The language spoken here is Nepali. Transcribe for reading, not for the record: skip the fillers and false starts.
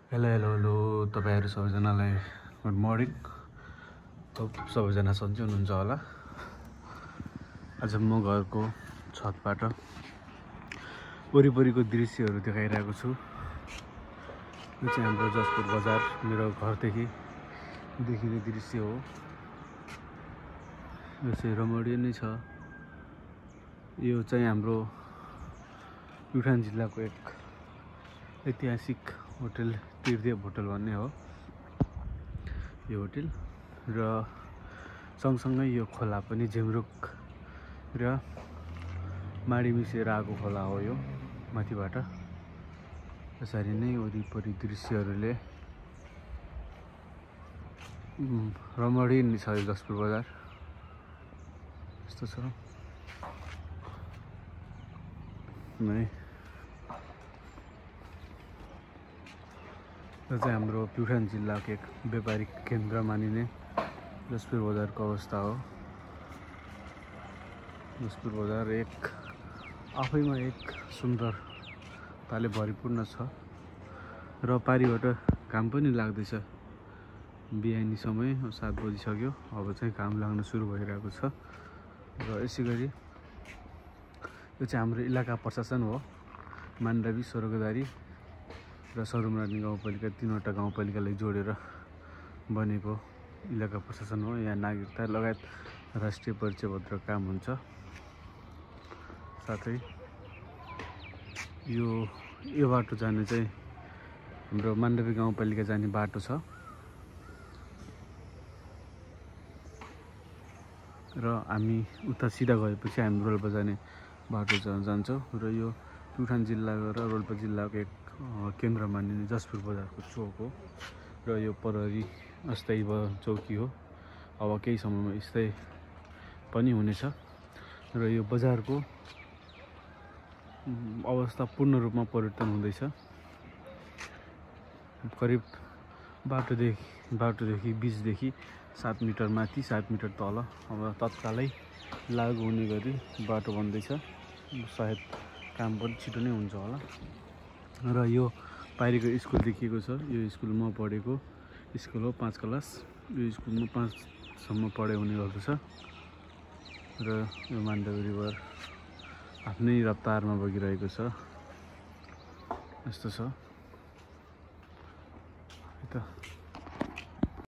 हेलो हेलो हेलो तपाईहरु सबैजनालाई गुड मर्निङ। सबैजना सन्चै हुनुहुन्छ होला। आज म घरको छतबाट वरिपरिको दृश्यहरू देखाइरहेको छु। यो चाहिँ हाम्रो जसपुर बजार मेरो घरदेखि देखिने दृश्य हो। यो चाहिँ रमणीय नै छ। यो चाहिँ हाम्रो प्युठान जिल्लाको एक ऐतिहासिक होटल तीर्थदेव होटल भन्ने हो यो होटल। र सँगसँगै यो खोला पनि झिमरुक र माडी मिसेर आएको खोला हो यो माथिबाट। यसरी नै वरिपरि दृश्यहरूले रमणीय नै छ यो जसपुर बजार। यस्तो छ नै। यो चाहिँ हाम्रो प्युठान जिल्लाको एक व्यापारिक केन्द्र मानिने जसपुर बजारको अवस्था हो। जसपुर बजार एक आफैमा एक सुन्दरताले भरिपूर्ण छ र पारिबाट काम पनि लाग्दैछ। बिहानी समय 7 बजिसक्यो। अब चाहिँ काम लाग्न सुरु भइरहेको छ। र यसैगरी यो चाहिँ हाम्रो इलाका प्रशासन हो। मान्डवी, स्वर्गदारी र सरुमरानी गाउँपालिका तीनवटा गाउँपालिकालाई जोडेर बनेको इलाका प्रशासन हो। यहाँ नागरिकता लगायत राष्ट्रिय परिचय पत्र काम हुन्छ। साथै यो बाटो जाने चाहिँ हाम्रो मान्डवी गाउँपालिका जाने बाटो छ र हामी उता सिधा गएपछि हामी रोल्पा जाने बाटो जान्छौँ। र यो प्युठान जिल्ला र रोल्पा जिल्लाको एक केन्द्र मानिने जसपुर बजारको चोक हो। र यो प्रहरी अस्थायी चौकी हो। अब केही समयमा स्थायी पनि हुनेछ। र यो बजारको अवस्था पूर्ण रूपमा परिवर्तन हुँदैछ। करिब बाटोदेखि बीचदेखि 7 मिटर माथि 7 मिटर तल अब तत्कालै लागु हुने गरी बाटो बन्दैछ। सायद काम पनि छिटो नै हुन्छ होला। र यो पारिको स्कुल देखिएको छ। यो स्कुल म पढेको स्कुल हो 5 क्लास। यो स्कुलमा 5 सम्म पढाइ हुने गर्दछ। र यो मान्डवी रिभर आफ्नै रफ्तारमा बगिरहेको छ। यस्तो छ।